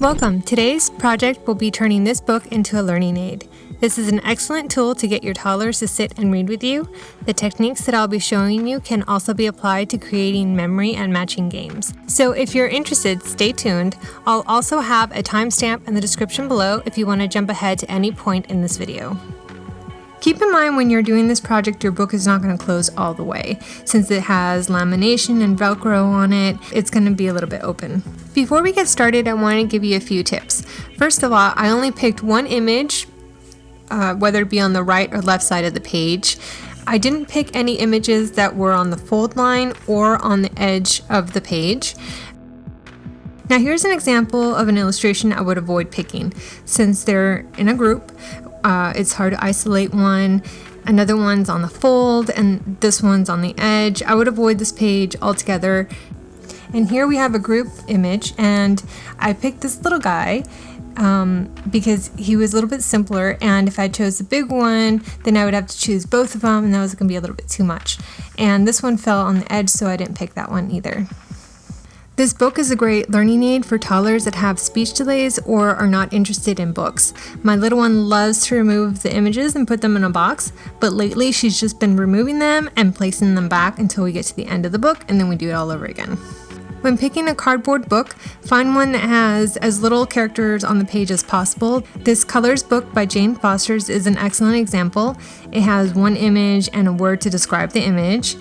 Welcome! Today's project will be turning this book into a learning aid. This is an excellent tool to get your toddlers to sit and read with you. The techniques that I'll be showing you can also be applied to creating memory and matching games. So if you're interested, stay tuned. I'll also have a timestamp in the description below if you want to jump ahead to any point in this video. Keep in mind when you're doing this project, your book is not going to close all the way. Since it has lamination and Velcro on it, it's going to be a little bit open. Before we get started, I want to give you a few tips. First of all, I only picked one image, whether it be on the right or left side of the page. I didn't pick any images that were on the fold line or on the edge of the page. Now here's an example of an illustration I would avoid picking. Since they're in a group, it's hard to isolate one. Another one's on the fold and this one's on the edge. I would avoid this page altogether. And here we have a group image, and I picked this little guy because he was a little bit simpler, and if I chose the big one, then I would have to choose both of them, and that was going to be a little bit too much. And this one fell on the edge, so I didn't pick that one either. This book is a great learning aid for toddlers that have speech delays or are not interested in books. My little one loves to remove the images and put them in a box, but lately she's just been removing them and placing them back until we get to the end of the book, and then we do it all over again. When picking a cardboard book, find one that has as little characters on the page as possible. This Colors book by Jane Foster is an excellent example. It has one image and a word to describe the image.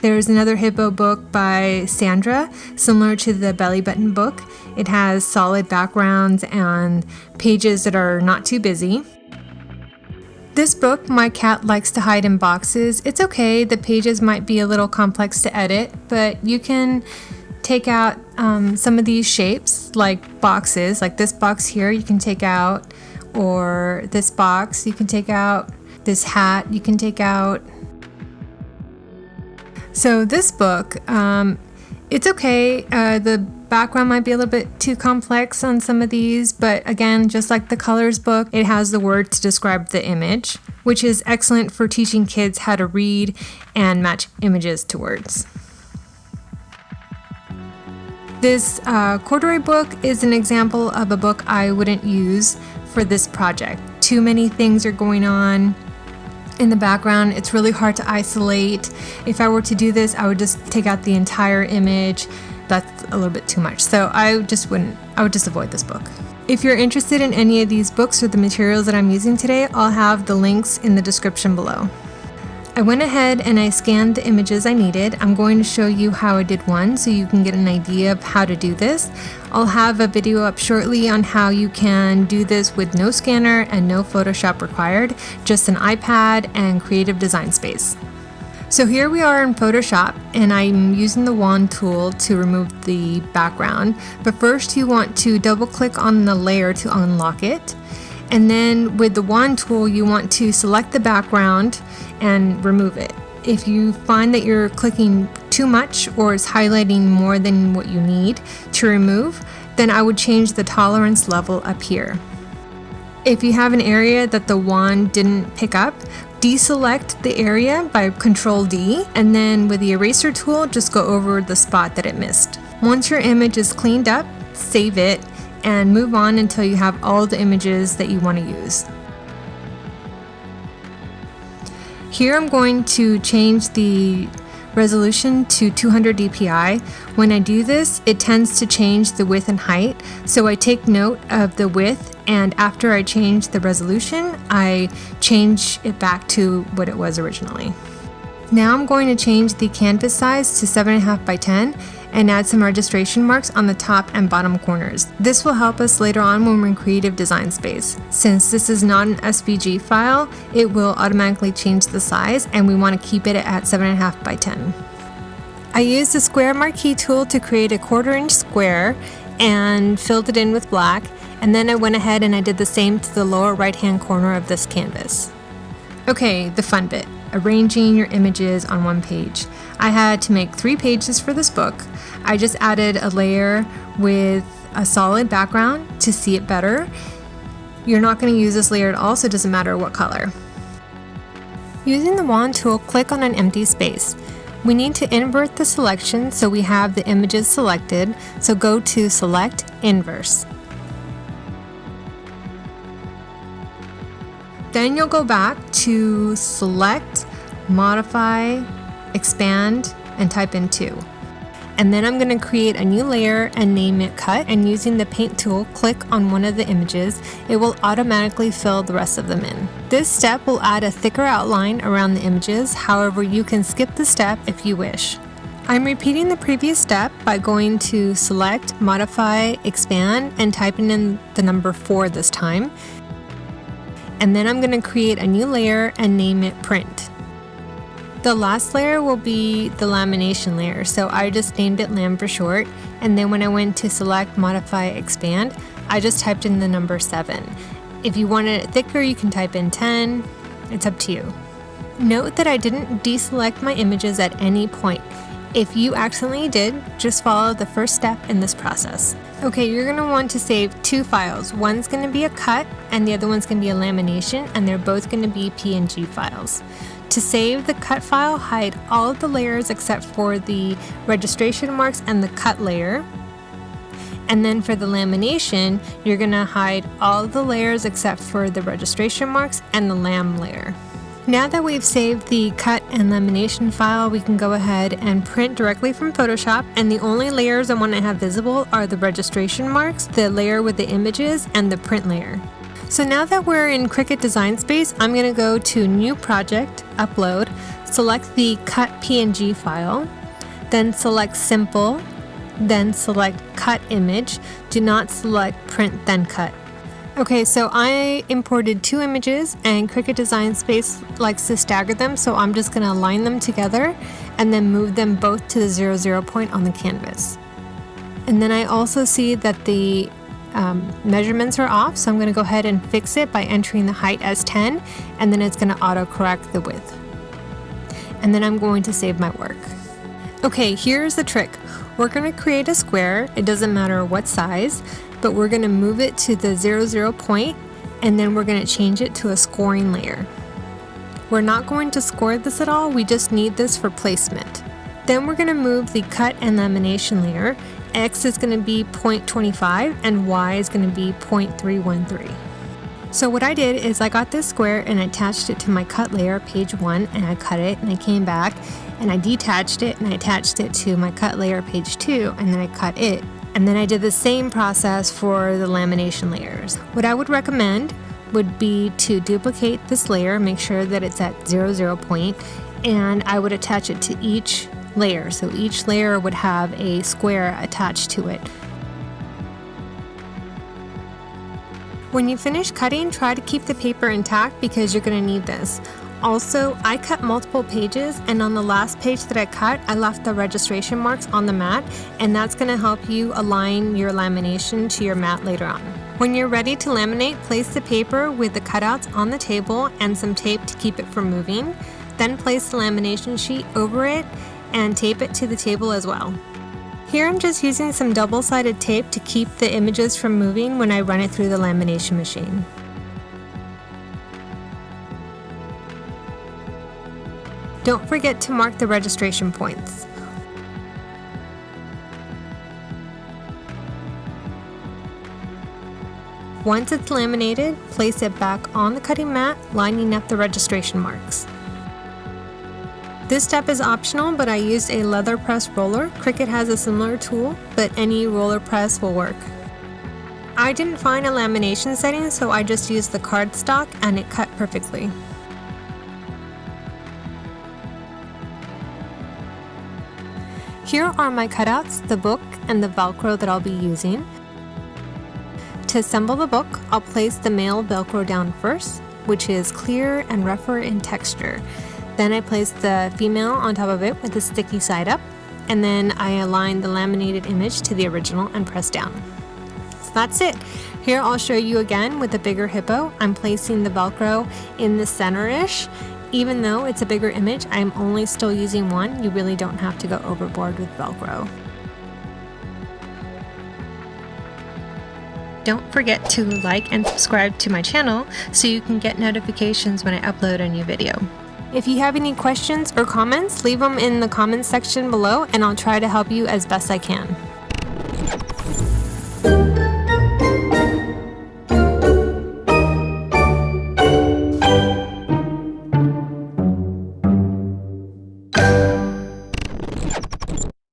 There's another hippo book by Sandra, similar to the belly button book. It has solid backgrounds and pages that are not too busy. This book, My Cat Likes to Hide in Boxes. It's okay, the pages might be a little complex to edit, but you can take out some of these shapes, like boxes, like this box here you can take out, or this box you can take out, this hat you can take out. So this book, it's okay, the background might be a little bit too complex on some of these, but again, just like the Colors book, it has the word to describe the image, which is excellent for teaching kids how to read and match images to words. This corduroy book is an example of a book I wouldn't use for this project. Too many things are going on in the background. It's really hard to isolate. If I were to do this, I would just take out the entire image. That's a little bit too much. So I would just avoid this book. If you're interested in any of these books or the materials that I'm using today, I'll have the links in the description below. I went ahead and I scanned the images I needed. I'm going to show you how I did one so you can get an idea of how to do this. I'll have a video up shortly on how you can do this with no scanner and no Photoshop required, just an iPad and Cricut Design Space. So here we are in Photoshop, and I'm using the wand tool to remove the background. But first you want to double click on the layer to unlock it. And then with the wand tool, you want to select the background and remove it. If you find that you're clicking too much or it's highlighting more than what you need to remove, then I would change the tolerance level up here. If you have an area that the wand didn't pick up, deselect the area by Control D, and then with the eraser tool, just go over the spot that it missed. Once your image is cleaned up, save it and move on until you have all the images that you want to use. Here I'm going to change the resolution to 200 dpi. When I do this, it tends to change the width and height, so I take note of the width, and after I change the resolution, I change it back to what it was originally. Now I'm going to change the canvas size to 7.5 by 10 and add some registration marks on the top and bottom corners. This will help us later on when we're in Cricut Design Space. Since this is not an SVG file, it will automatically change the size, and we want to keep it at 7.5 by 10. I used the square marquee tool to create a 1/4-inch square and filled it in with black, and then I went ahead and I did the same to the lower right hand corner of this canvas. Okay, the fun bit, arranging your images on one page. I had to make 3 pages for this book. I just added a layer with a solid background to see it better. You're not going to use this layer at all, so it doesn't matter what color. Using the wand tool, click on an empty space. We need to invert the selection so we have the images selected, so go to Select, Inverse. Then you'll go back to Select, Modify, Expand, and type in 2. And then I'm going to create a new layer and name it Cut, and using the Paint tool, click on one of the images. It will automatically fill the rest of them in. This step will add a thicker outline around the images, however you can skip the step if you wish. I'm repeating the previous step by going to Select, Modify, Expand, and typing in the number 4 this time. And then I'm going to create a new layer and name it Print. The last layer will be the lamination layer, so I just named it Lam for short, and then when I went to Select, Modify, Expand, I just typed in the number 7. If you wanted it thicker, you can type in 10. It's up to you. Note that I didn't deselect my images at any point. If you accidentally did, just follow the first step in this process. Okay, you're going to want to save 2 files. One's going to be a cut, and the other one's going to be a lamination, and they're both going to be PNG files. To save the cut file, hide all of the layers except for the registration marks and the cut layer. And then for the lamination, you're going to hide all of the layers except for the registration marks and the lam layer. Now that we've saved the cut and lamination file, we can go ahead and print directly from Photoshop, and the only layers I want to have visible are the registration marks, the layer with the images, and the print layer. So now that we're in Cricut Design Space, I'm going to go to New Project, Upload, select the Cut PNG file, then select Simple, then select Cut Image. Do not select Print then Cut. Okay, so I imported 2 images, and Cricut Design Space likes to stagger them, so I'm just going to align them together and then move them both to the 0, point on the canvas. And then I also see that the measurements are off, so I'm going to go ahead and fix it by entering the height as 10, and then it's going to auto-correct the width. And then I'm going to save my work. Okay, here's the trick. We're going to create a square, it doesn't matter what size, but we're going to move it to the 0, point, and then we're going to change it to a scoring layer. We're not going to score this at all, we just need this for placement. Then we're going to move the cut and lamination layer. X is going to be 0.25 and Y is going to be 0.313. So what I did is I got this square and I attached it to my cut layer, page 1, and I cut it, and I came back and I detached it and I attached it to my cut layer, page 2, and then I cut it. And then I did the same process for the lamination layers. What I would recommend would be to duplicate this layer, make sure that it's at 0, point, and I would attach it to each layer. So each layer would have a square attached to it. When you finish cutting, try to keep the paper intact because you're going to need this. Also, I cut multiple pages, and on the last page that I cut, I left the registration marks on the mat, and that's going to help you align your lamination to your mat later on. When you're ready to laminate, place the paper with the cutouts on the table and some tape to keep it from moving. Then place the lamination sheet over it and tape it to the table as well. Here I'm just using some double-sided tape to keep the images from moving when I run it through the lamination machine. Don't forget to mark the registration points. Once it's laminated, place it back on the cutting mat, lining up the registration marks. This step is optional, but I used a leather press roller. Cricut has a similar tool, but any roller press will work. I didn't find a lamination setting, so I just used the cardstock and it cut perfectly. Here are my cutouts, the book, and the Velcro that I'll be using. To assemble the book, I'll place the male Velcro down first, which is clear and rougher in texture. Then I place the female on top of it with the sticky side up, and then I align the laminated image to the original and press down. So that's it. Here I'll show you again with the bigger hippo. I'm placing the Velcro in the center-ish. Even though it's a bigger image, I'm only still using one. You really don't have to go overboard with Velcro. Don't forget to like and subscribe to my channel so you can get notifications when I upload a new video. If you have any questions or comments, leave them in the comments section below and I'll try to help you as best I can.